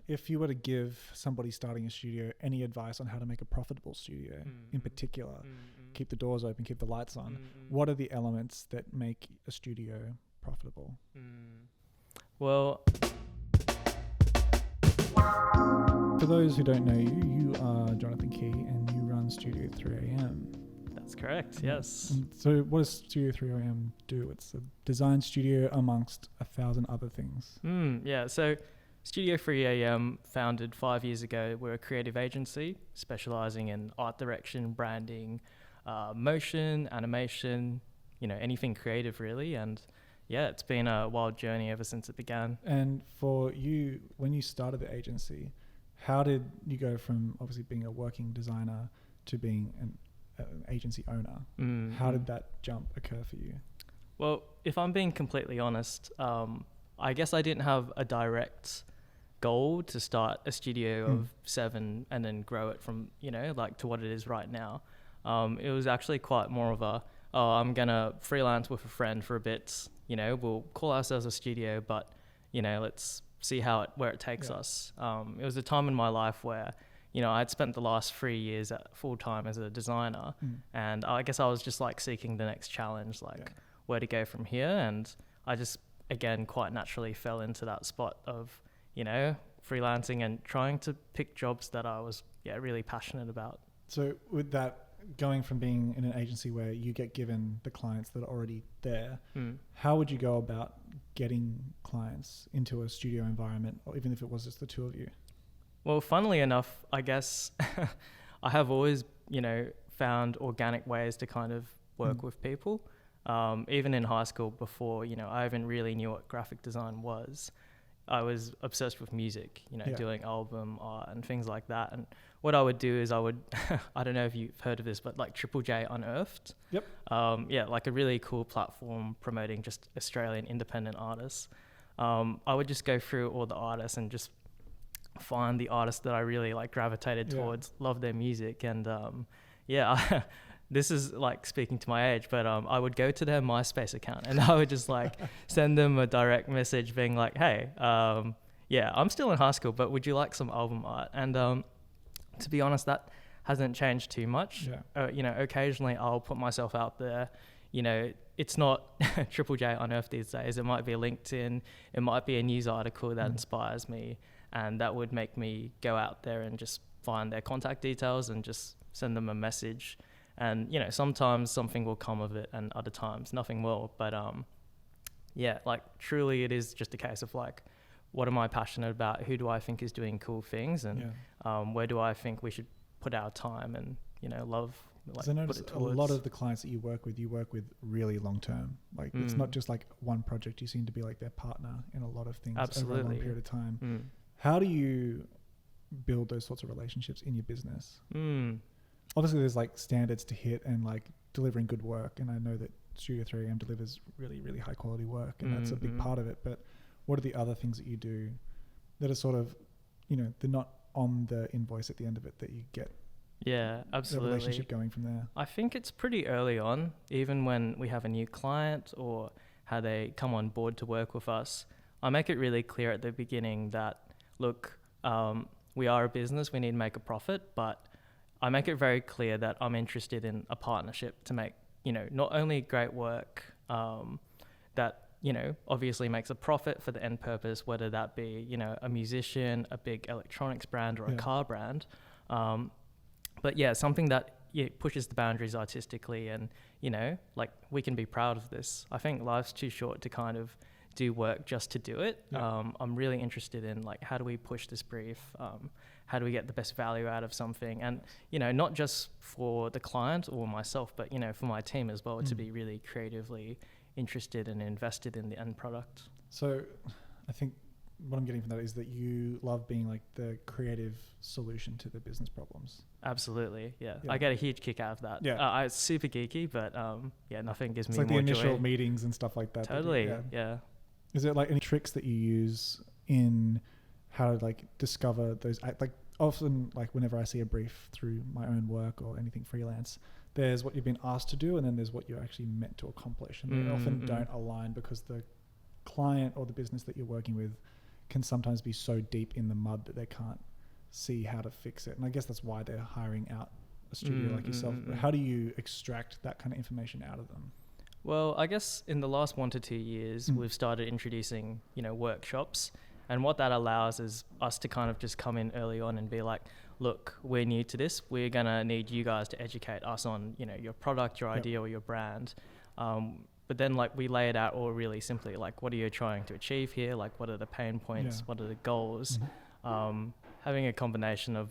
if you were to give somebody starting a studio any advice on how to make a profitable studio in particular, keep the doors open, keep the lights on, what are the elements that make a studio profitable? Well, for those who don't know you, you are Jonathan Key and you run Studio 3am. that's correct, yes. And so what does Studio 3am do? It's a design studio amongst 1,000 other things. Yeah, so Studio 3am, founded 5 years ago. We're a creative agency specializing in art direction, branding, motion, animation, anything creative really. And yeah, it's been a wild journey ever since it began. And for you, when you started the agency, how did you go from obviously being a working designer to being an agency owner? How did that jump occur for you? Well, if I'm being completely honest, I guess I didn't have a direct goal to start a studio of 7 and then grow it from, to what it is right now. It was actually quite more of I'm going to freelance with a friend for a bit. We'll call ourselves a studio, but, let's see where it takes us. It was a time in my life where, I'd spent the last 3 years full time as a designer, and I guess I was just like seeking the next challenge, where to go from here. And I just, again, quite naturally fell into that spot of, freelancing and trying to pick jobs that I was, really passionate about. So with that, going from being in an agency where you get given the clients that are already there, how would you go about getting clients into a studio environment, or even if it was just the two of you? Well, funnily enough, I guess I have always, found organic ways to kind of work with people. Even in high school before, I even really knew what graphic design was. I was obsessed with music, doing album art and things like that. And what I would do is I don't know if you've heard of this, but like Triple J Unearthed. Yep. Like a really cool platform promoting just Australian independent artists. I would just go through all the artists and just find the artists that I really gravitated towards, love their music. And this is like speaking to my age, but I would go to their MySpace account and I would just send them a direct message being like, hey, I'm still in high school, but would you like some album art? And to be honest, that hasn't changed too much. Occasionally I'll put myself out there. It's not Triple J Unearthed these days. It might be a LinkedIn, it might be a news article that inspires me, and that would make me go out there and just find their contact details and just send them a message. And, sometimes something will come of it and other times nothing will. But, truly it is just a case of what am I passionate about? Who do I think is doing cool things? And where do I think we should put our time and, love, I notice a lot of the clients that you work with really long term. It's not just one project. You seem to be their partner in a lot of things over a long period of time. How do you build those sorts of relationships in your business? Obviously there's standards to hit and delivering good work, and I know that Studio 3am delivers really, really high quality work, and that's a big part of it. But what are the other things that you do that are sort of, they're not on the invoice at the end of it, that you get absolutely the relationship going from there? I think it's pretty early on, even when we have a new client or how they come on board to work with us. I make it really clear at the beginning that, look, we are a business, we need to make a profit, but I make it very clear that I'm interested in a partnership to make, not only great work that, obviously makes a profit for the end purpose, whether that be, a musician, a big electronics brand or a car brand. But something that pushes the boundaries artistically and, we can be proud of this. I think life's too short to kind of do work just to do it. I'm really interested in how do we push this brief? How do we get the best value out of something? And, not just for the client or myself, but, for my team as well, to be really creatively interested and invested in the end product. So I think what I'm getting from that is that you love being the creative solution to the business problems. Absolutely, yeah. I get a huge kick out of that. It's super geeky, but nothing gives me more joy. It's the initial meetings and stuff like that. Totally, yeah. Is there any tricks that you use in how to discover those? Often whenever I see a brief through my own work or anything freelance, there's what you've been asked to do, and then there's what you're actually meant to accomplish, and they often don't align because the client or the business that you're working with can sometimes be so deep in the mud that they can't see how to fix it. And I guess that's why they're hiring out a studio like yourself. How do you extract that kind of information out of them? Well, I guess in the last 1 to 2 years, we've started introducing, workshops. And what that allows is us to kind of just come in early on and be like, look, we're new to this. We're going to need you guys to educate us on, your product, your idea, or your brand. But then we lay it out all really simply, what are you trying to achieve here? What are the pain points? What are the goals? Having a combination of,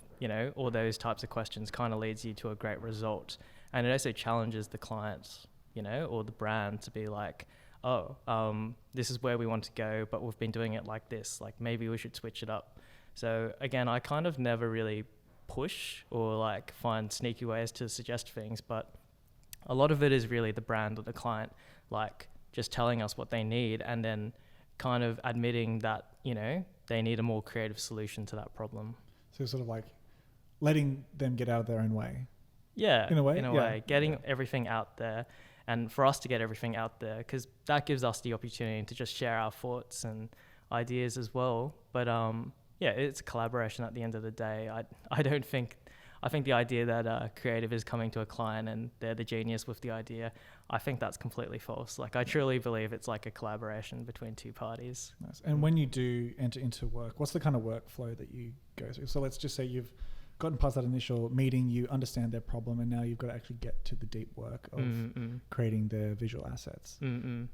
all those types of questions kind of leads you to a great result. And it also challenges the client, or the brand to be like, this is where we want to go, but we've been doing it like this. Maybe we should switch it up. So again, I kind of never really push or find sneaky ways to suggest things, but a lot of it is really the brand or the client, just telling us what they need and then kind of admitting that, they need a more creative solution to that problem. So sort of letting them get out of their own way. Yeah. In a way, getting everything out there. And for us to get everything out there, because that gives us the opportunity to just share our thoughts and ideas as well. But it's a collaboration at the end of the day. I think the idea that a creative is coming to a client and they're the genius with the idea, I think that's completely false. I truly believe it's a collaboration between two parties. Nice. And when you do enter into work, what's the kind of workflow that you go through? So let's just say you've gotten past that initial meeting, you understand their problem, and now you've got to actually get to the deep work of creating their visual assets.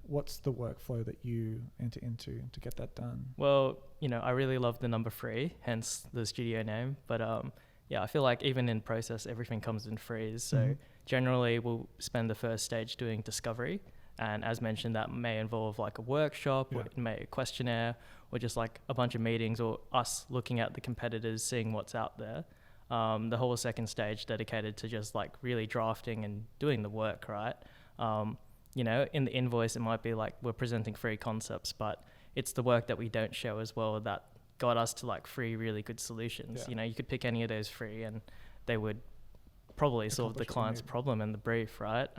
What's the workflow that you enter into to get that done? Well, I really love the number 3, hence the studio name. But I feel like even in process, everything comes in threes. So generally we'll spend the first stage doing discovery. And as mentioned, that may involve a workshop, or it may a questionnaire, or just a bunch of meetings, or us looking at the competitors, seeing what's out there. The whole second stage dedicated to just really drafting and doing the work, right? In the invoice, it might be we're presenting 3 concepts, but it's the work that we don't show as well that got us to 3 really good solutions. You could pick any of those 3 and they would probably solve the client's problem in the brief, right?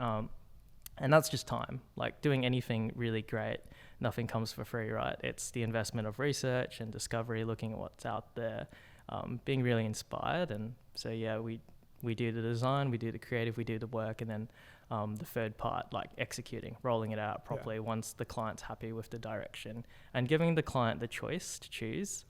And that's just time. Doing anything really great, nothing comes for free, right? It's the investment of research and discovery, looking at what's out there, being really inspired. And so we do the design, we do the creative, we do the work, and then the third part, executing, rolling it out properly once the client's happy with the direction. And giving the client the choice to choose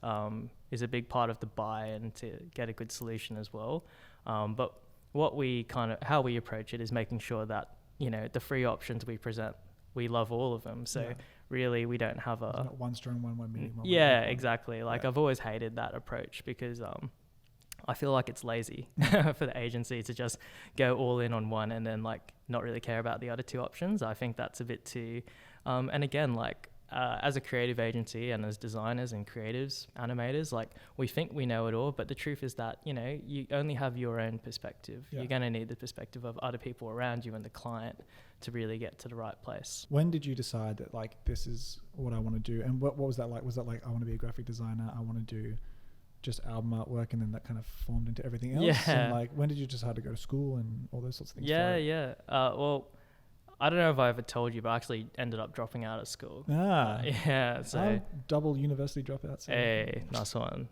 is a big part of the buy and to get a good solution as well. But how we approach it is making sure that, the 3 options we present, we love all of them. So really we don't have not one strong one medium. Exactly. I've always hated that approach because I feel like it's lazy for the agency to just go all in on one and then not really care about the other 2 options. I think that's a bit too, and again, as a creative agency and as designers and creatives, animators, we think we know it all, but the truth is that, you only have your own perspective. You're going to need the perspective of other people around you and the client to really get to the right place. When did you decide that this is what I want to do? And what was that like? Was that I want to be a graphic designer, I want to do just album artwork, and then that kind of formed into everything else? Yeah. And when did you decide to go to school and all those sorts of things? Well, I don't know if I ever told you, but I actually ended up dropping out of school. So double university dropout. So hey, nice one.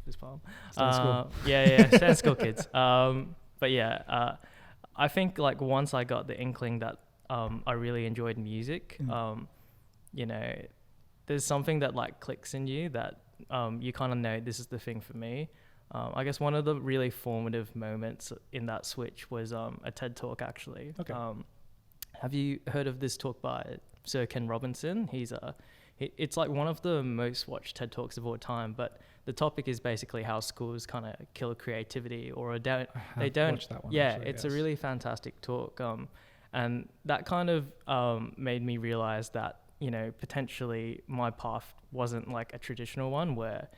This palm. School. Stand school kids. But I think once I got the inkling that I really enjoyed music, there's something that clicks in you that you kind of know this is the thing for me. I guess one of the really formative moments in that switch was a TED Talk actually. Okay. Have you heard of this talk by Sir Ken Robinson? It's one of the most watched TED Talks of all time, but the topic is basically how schools kind of kill creativity or don't. They don't. Watched that one, It's a really fantastic talk. And that kind of made me realize that, potentially my path wasn't a traditional one where,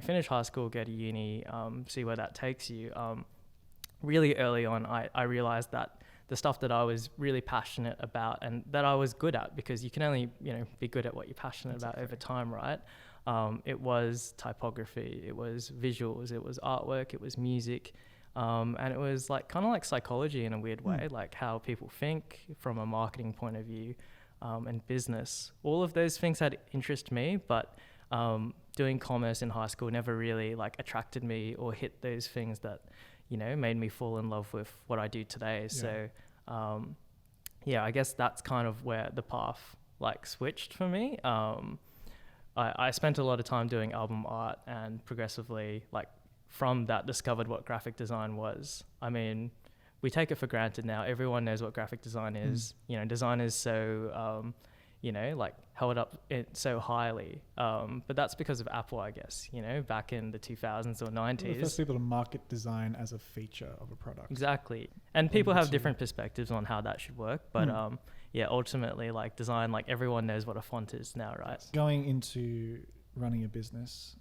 finish high school, go to uni, see where that takes you. Really early on, I realized that the stuff that I was really passionate about and that I was good at, because you can only, be good at what you're passionate about over time, right? It was typography, it was visuals, it was artwork, it was music, and it was kind of like psychology in a weird way, how people think from a marketing point of view, and business. All of those things had interest me, but doing commerce in high school never really like attracted me or hit those things that, you know, made me fall in love with what I do today. So, I guess that's kind of where the path like switched for me. I spent a lot of time doing album art, and progressively, like, from that discovered what graphic design was. I mean, we take it for granted now. Everyone knows what graphic design is. You know, design is so, you know, like held up so highly. But that's because of Apple, I guess, you know, back in the 2000s or 90s. The first people to market design as a feature of a product. Exactly. And people have different perspectives on how that should work. But ultimately, like design, like everyone knows what a font is now, right? Going into running a business,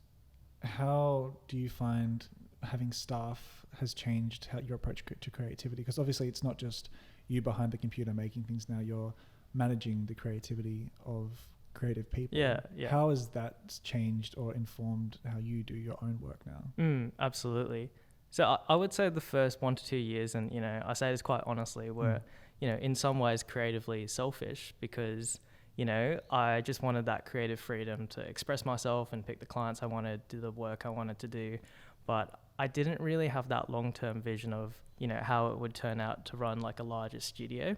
how do you find having staff has changed how your approach to creativity? Because obviously it's not just you behind the computer making things now, you're managing the creativity of creative people. Yeah. How has that changed or informed how you do your own work now? Absolutely. So I would say the first 1 to 2 years, and, you know, I say this quite honestly, were, you know, in some ways creatively selfish, because, you know, I just wanted that creative freedom to express myself and pick the clients I wanted, do the work I wanted to do. But I didn't really have that long-term vision of, you know, how it would turn out to run like a larger studio.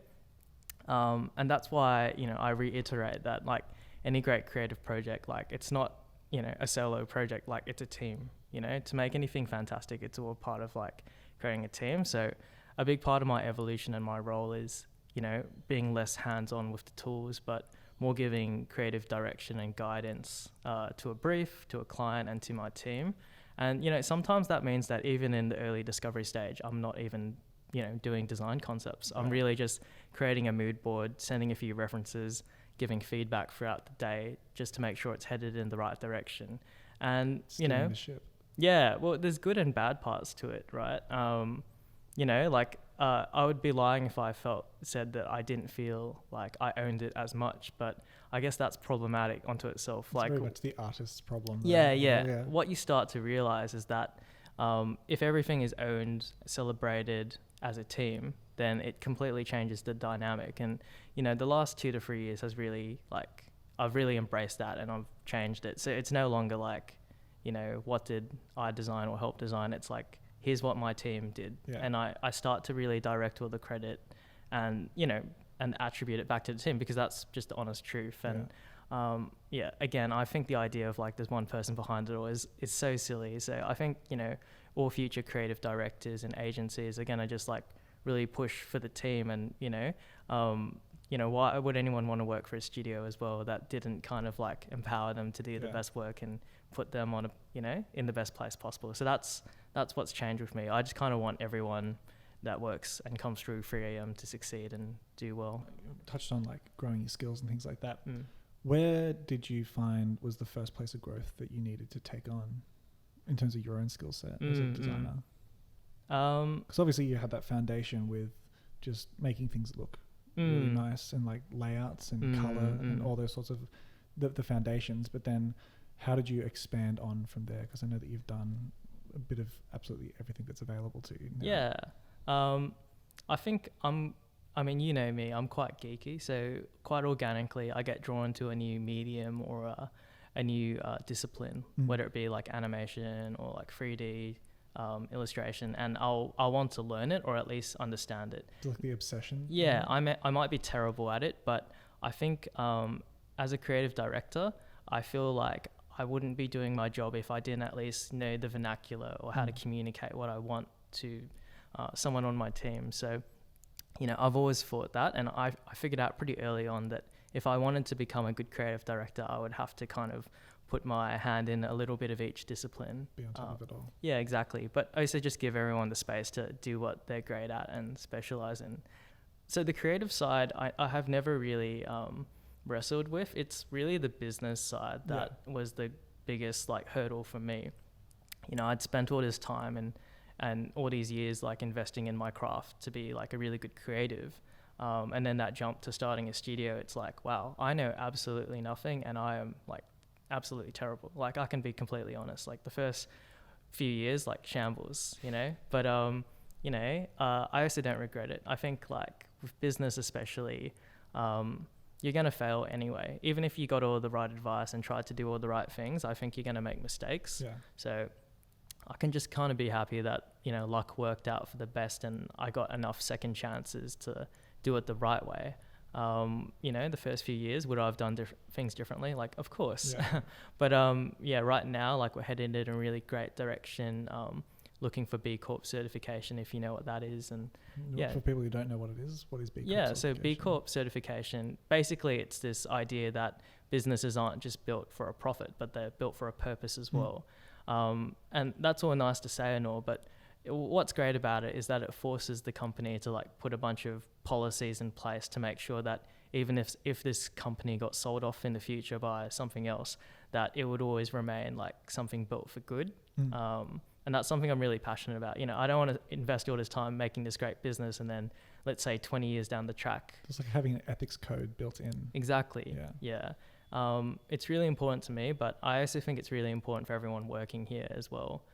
And that's why, you know, I reiterate that, like, any great creative project, like, it's not, you know, a solo project, like, it's a team. You know, to make anything fantastic, it's all part of like creating a team. So a big part of my evolution and my role is, you know, being less hands-on with the tools, but more giving creative direction and guidance to a brief, to a client, and to my team. And, you know, sometimes that means that even in the early discovery stage, I'm not even, you know, doing design concepts. I'm really just creating a mood board, sending a few references, giving feedback throughout the day just to make sure it's headed in the right direction. And, you know, yeah, well, there's good and bad parts to it, right? You know, like, I would be lying if I said that I didn't feel like I owned it as much, but I guess that's problematic onto itself. It's like, very much the artist's problem. Yeah. What you start to realize is that if everything is owned, celebrated as a team, then it completely changes the dynamic. And, you know, the last 2 to 3 years has really, like, I've really embraced that and I've changed it. So it's no longer like, you know, what did I design or help design? It's like, here's what my team did. And I start to really direct all the credit and, you know, and attribute it back to the team, because that's just the honest truth. And again, I think the idea of like there's one person behind it all is so silly. So I think, you know, all future creative directors and agencies are going to just like really push for the team. And, you know, why would anyone want to work for a studio as well that didn't kind of like empower them to do the best work and put them on a, you know, in the best place possible. So that's what's changed with me. I just kind of want everyone that works and comes through 3am to succeed and do well. You touched on like growing your skills and things like that. Where did you find was the first place of growth that you needed to take on in terms of your own skill set as a designer? Because obviously you had that foundation with just making things look really nice and like layouts and color and all those sorts of the foundations. But then how did you expand on from there? Because I know that you've done a bit of absolutely everything that's available to you now. Yeah. I think I mean, you know me, I'm quite geeky. So quite organically, I get drawn to a new medium or a new discipline, whether it be like animation or like 3D illustration, and I'll want to learn it or at least understand it. Like the obsession? Yeah, I might be terrible at it, but I think as a creative director, I feel like I wouldn't be doing my job if I didn't at least know the vernacular or how to communicate what I want to someone on my team. So, you know, I've always thought that, and I figured out pretty early on that if I wanted to become a good creative director, I would have to kind of put my hand in a little bit of each discipline. Be on top of it all. Yeah, exactly. But also just give everyone the space to do what they're great at and specialize in. So the creative side, I have never really wrestled with. It's really the business side that was the biggest like hurdle for me. You know, I'd spent all this time and all these years like investing in my craft to be like a really good creative. And then that jump to starting a studio, it's like, wow, I know absolutely nothing and I am like absolutely terrible. Like I can be completely honest, like the first few years, like shambles, you know, but, you know, I also don't regret it. I think like with business, especially, you're going to fail anyway. Even if you got all the right advice and tried to do all the right things, I think you're going to make mistakes. Yeah. So I can just kind of be happy that, you know, luck worked out for the best and I got enough second chances to do it the right way. You know, the first few years, would I have done things differently? Like, of course. Yeah. But yeah, right now, like, we're headed in a really great direction, looking for B Corp certification, if you know what that is. And yeah, for people who don't know what it is, what is B Corp certification? So B Corp certification, basically it's this idea that businesses aren't just built for a profit, but they're built for a purpose as well. And that's all nice to say and all, but what's great about it is that it forces the company to like put a bunch of policies in place to make sure that even if this company got sold off in the future by something else, that it would always remain like something built for good. And that's something I'm really passionate about. You know, I don't want to invest all this time making this great business and then, let's say, 20 years down the track. It's like having an ethics code built in. Exactly. Yeah. It's really important to me, but I also think it's really important for everyone working here as well.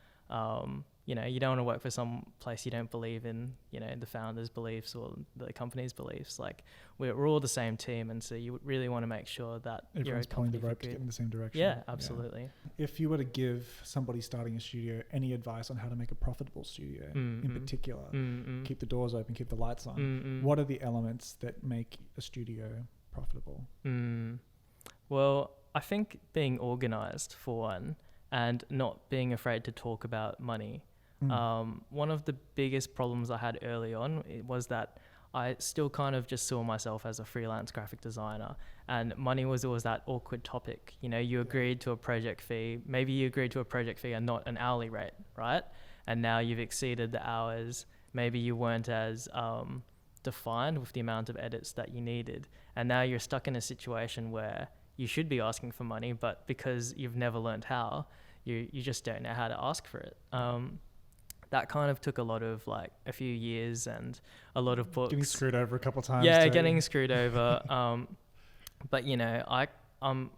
You know, you don't want to work for some place you don't believe in, you know, the founder's beliefs or the company's beliefs. Like, we're all the same team, and so you really want to make sure that everyone's pulling the rope to get in the same direction. Yeah, absolutely. Yeah. If you were to give somebody starting a studio any advice on how to make a profitable studio, in particular, keep the doors open, keep the lights on, what are the elements that make a studio profitable? Well, I think being organized, for one, and not being afraid to talk about money. One of the biggest problems I had early on was that I still kind of just saw myself as a freelance graphic designer, and money was always that awkward topic. You know, you agreed to a project fee, maybe you agreed to a project fee and not an hourly rate, right? And now you've exceeded the hours. Maybe you weren't as defined with the amount of edits that you needed, and now you're stuck in a situation where you should be asking for money, but because you've never learned how, you just don't know how to ask for it. That kind of took a lot of like a few years and a lot of books. Getting screwed over a couple of times. Yeah, getting screwed over. But you know, I'm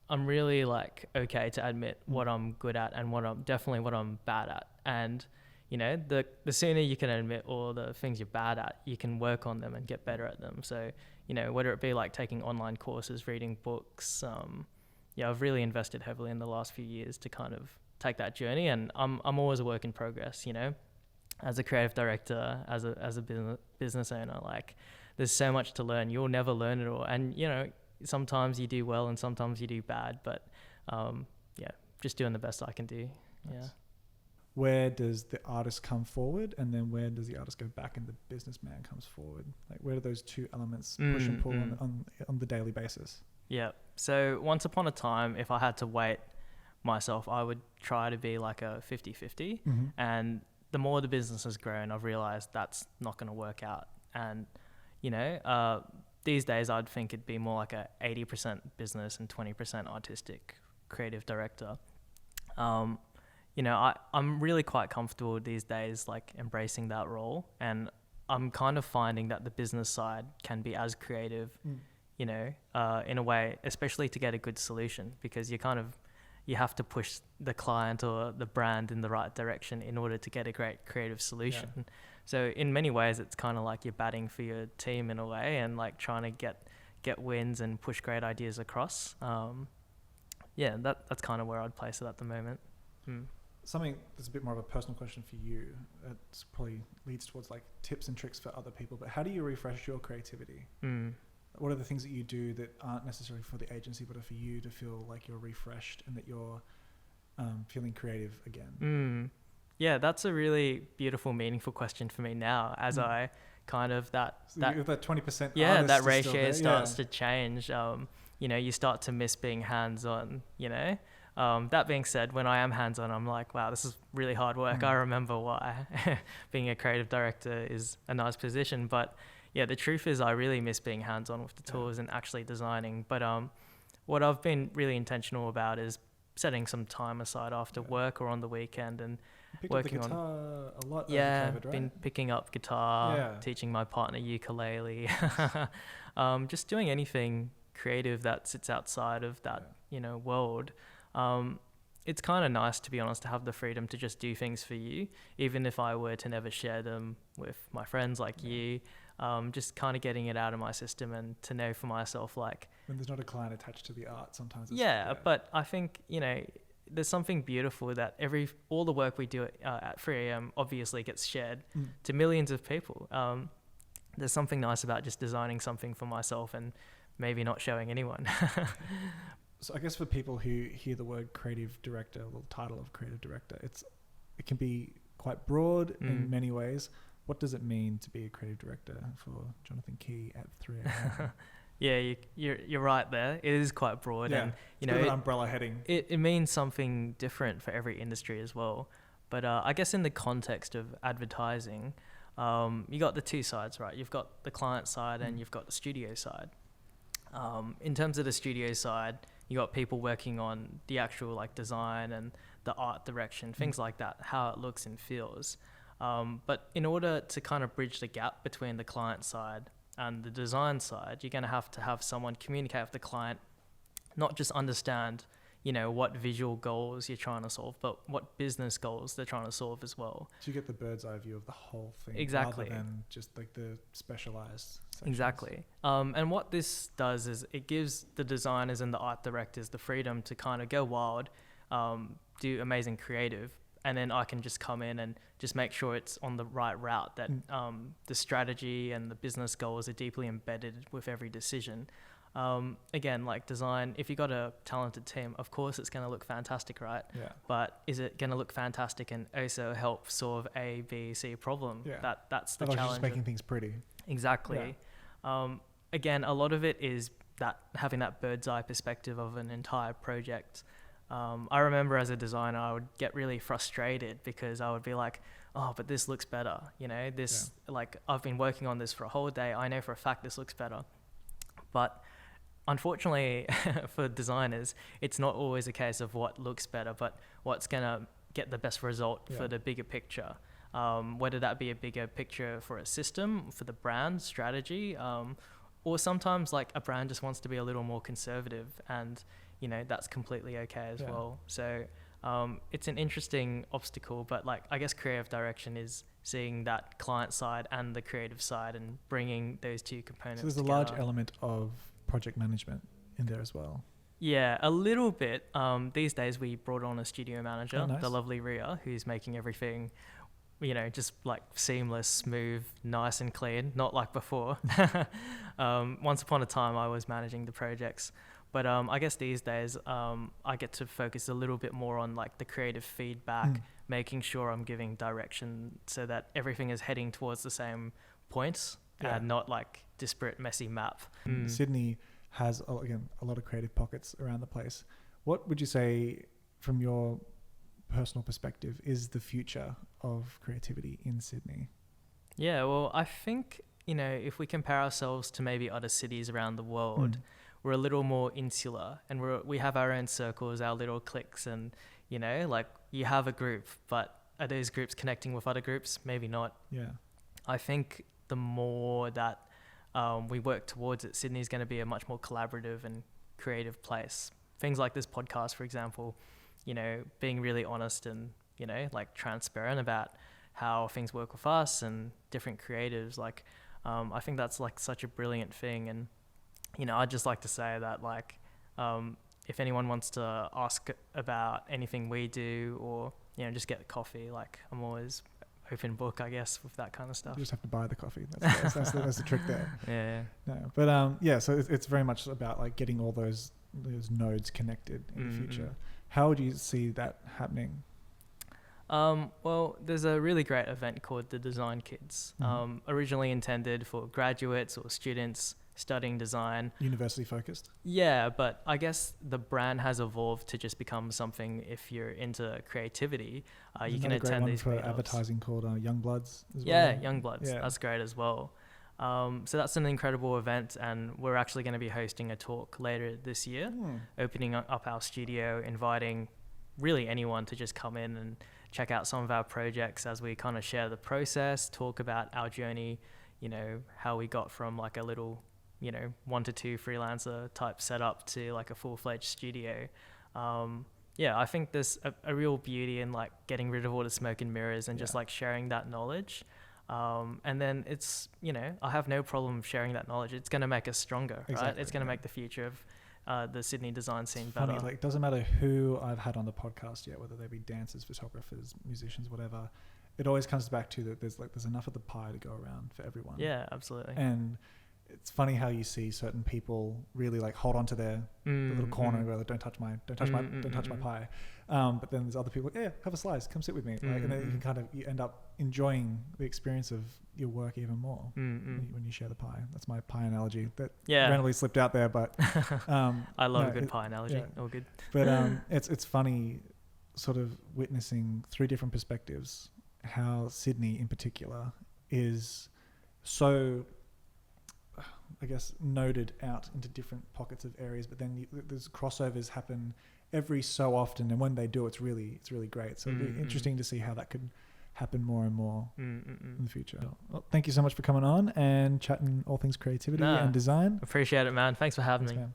really like okay to admit what I'm good at and what I'm bad at. And you know, the sooner you can admit all the things you're bad at, you can work on them and get better at them. So, you know, whether it be like taking online courses, reading books, yeah, I've really invested heavily in the last few years to kind of take that journey, and I'm always a work in progress, you know, as a creative director, as a business owner. Like, there's so much to learn. You'll never learn it all, and you know, sometimes you do well and sometimes you do bad, but yeah, just doing the best I can do. Yeah. Where does the artist come forward, and then where does the artist go back and the businessman comes forward? Like, where do those two elements push and pull on the daily basis? Yeah. So once upon a time, if I had to weight myself, I would try to be like a 50-50. And the more the business has grown, I've realized that's not going to work out. And, you know, these days I'd think it'd be more like a 80% business and 20% artistic creative director. You know, I'm really quite comfortable these days, like embracing that role. And I'm kind of finding that the business side can be as creative, you know, in a way, especially to get a good solution, because you have to push the client or the brand in the right direction in order to get a great creative solution. Yeah. So in many ways, it's kind of like you're batting for your team in a way, and like trying to get wins and push great ideas across. Yeah, that's kind of where I'd place it at the moment. Something that's a bit more of a personal question for you, it probably leads towards like tips and tricks for other people, but how do you refresh your creativity? What are the things that you do that aren't necessarily for the agency, but are for you to feel like you're refreshed and that you're feeling creative again? Yeah, that's a really beautiful, meaningful question for me now, as I kind of that 20%. Yeah, that ratio starts to change. You know, you start to miss being hands-on, you know. That being said, when I am hands-on, I'm like, wow, this is really hard work. I remember why being a creative director is a nice position. But yeah, the truth is I really miss being hands-on with the tools and actually designing. But what I've been really intentional about is setting some time aside after work or on the weekend and working on a lot. Yeah, COVID, right? Been picking up guitar, teaching my partner ukulele, just doing anything creative that sits outside of that, you know, world. It's kind of nice, to be honest, to have the freedom to just do things for you, even if I were to never share them with my friends like you. just kind of getting it out of my system and to know for myself, like, when there's not a client attached to the art, sometimes but I think, there's something beautiful that all the work we do at 3am obviously gets shared to millions of people. There's something nice about just designing something for myself and maybe not showing anyone. So I guess for people who hear the word creative director, or the title of creative director, it can be quite broad in many ways. What does it mean to be a creative director for Jonathan Key at 3am? Yeah, you're right there. It is quite broad, and it's an umbrella heading. It means something different for every industry as well. But I guess in the context of advertising, you got the two sides, right? You've got the client side and you've got the studio side. In terms of the studio side, you got people working on the actual like design and the art direction, things like that, how it looks and feels. But in order to kind of bridge the gap between the client side and the design side, you're going to have someone communicate with the client, not just understand, what visual goals you're trying to solve, but what business goals they're trying to solve as well. So you get the bird's eye view of the whole thing, exactly, rather than just like the specialized sections. Exactly. And what this does is it gives the designers and the art directors the freedom to kind of go wild, do amazing creative, and then I can just come in and just make sure it's on the right route, that the strategy and the business goals are deeply embedded with every decision. Again, like design, if you got a talented team, of course it's going to look fantastic, right? Yeah. But is it going to look fantastic and also help solve A, B, C problem? Yeah. That's the challenge. challenge. Just making things pretty. Exactly. Yeah. Again, a lot of it is that having that bird's eye perspective of an entire project. I remember as a designer, I would get really frustrated because I would be like, oh, but this looks better. Like I've been working on this for a whole day. I know for a fact this looks better. But unfortunately for designers, it's not always a case of what looks better, but what's going to get the best result for the bigger picture. Whether that be a bigger picture for a system, for the brand strategy, or sometimes like a brand just wants to be a little more conservative, and that's completely okay as well. So it's an interesting obstacle, but like I guess creative direction is seeing that client side and the creative side and bringing those two components together. So there's a large element of project management in there as well. Yeah, a little bit. These days we brought on a studio manager, nice. The lovely Ria, who's making everything just like seamless, smooth, nice and clean, not like before. Once upon a time I was managing the projects, but I guess these days I get to focus a little bit more on like the creative feedback, making sure I'm giving direction so that everything is heading towards the same points and not like disparate, messy map. Sydney has, again, a lot of creative pockets around the place. What would you say from your personal perspective is the future of creativity in Sydney? Yeah, well, I think, if we compare ourselves to maybe other cities around the world, we're a little more insular, and we have our own circles, our little cliques, and, like you have a group, but are those groups connecting with other groups? Maybe not. Yeah. I think the more that we work towards it, Sydney's going to be a much more collaborative and creative place. Things like this podcast, for example, being really honest and, like transparent about how things work with us and different creatives. Like, I think that's like such a brilliant thing. And, I'd just like to say that like, if anyone wants to ask about anything we do or, just get a coffee, like I'm always open book, I guess, with that kind of stuff. You just have to buy the coffee. That's the trick there. Yeah. No, but so it's very much about like getting all those nodes connected in the future. How would you see that happening? Well, there's a really great event called the Design Kids, originally intended for graduates or students studying design. University focused? Yeah, but I guess the brand has evolved to just become something if you're into creativity. You can attend these for advertising called Young Bloods as well. Yeah, Young Bloods. Yeah. That's great as well. So that's an incredible event, and we're actually going to be hosting a talk later this year, opening up our studio, inviting really anyone to just come in and check out some of our projects as we kind of share the process, talk about our journey, how we got from like a little 1 to 2 freelancer type setup to like a full-fledged studio. I think there's a real beauty in like getting rid of all the smoke and mirrors and just like sharing that knowledge. And then it's, I have no problem sharing that knowledge. It's going to make us stronger, right? It's going to make the future of the Sydney design scene better. Funny, it doesn't matter who I've had on the podcast yet, whether they be dancers, photographers, musicians, whatever. It always comes back to that there's enough of the pie to go around for everyone. Yeah, absolutely. And it's funny how you see certain people really hold on to their little corner and go, don't touch my pie. But then there's other people, have a slice, come sit with me. And then you end up enjoying the experience of your work even more when you share the pie. That's my pie analogy that randomly slipped out there, but I love a good pie analogy. Yeah. All good. But it's funny sort of witnessing through different perspectives how Sydney in particular is so, I guess, noded out into different pockets of areas, but then there's crossovers happen every so often, and when they do, it's really great. So it'd be interesting to see how that could happen more and more in the future. Well, thank you so much for coming on and chatting all things creativity and design. Appreciate it, man. Thanks for having me. Man.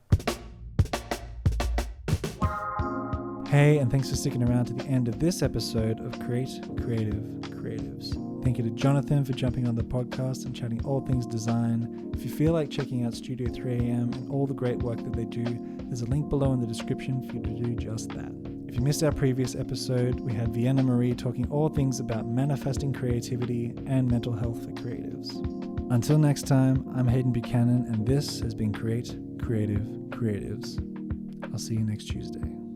Hey, and thanks for sticking around to the end of this episode of Create Creative Creatives. Thank you to Jonathan for jumping on the podcast and chatting all things design. If you feel like checking out Studio 3am and all the great work that they do, there's a link below in the description for you to do just that. If you missed our previous episode, we had Vienna Marie talking all things about manifesting creativity and mental health for creatives. Until next time, I'm Hayden Buchanan, and this has been Create Creative Creatives. I'll see you next Tuesday.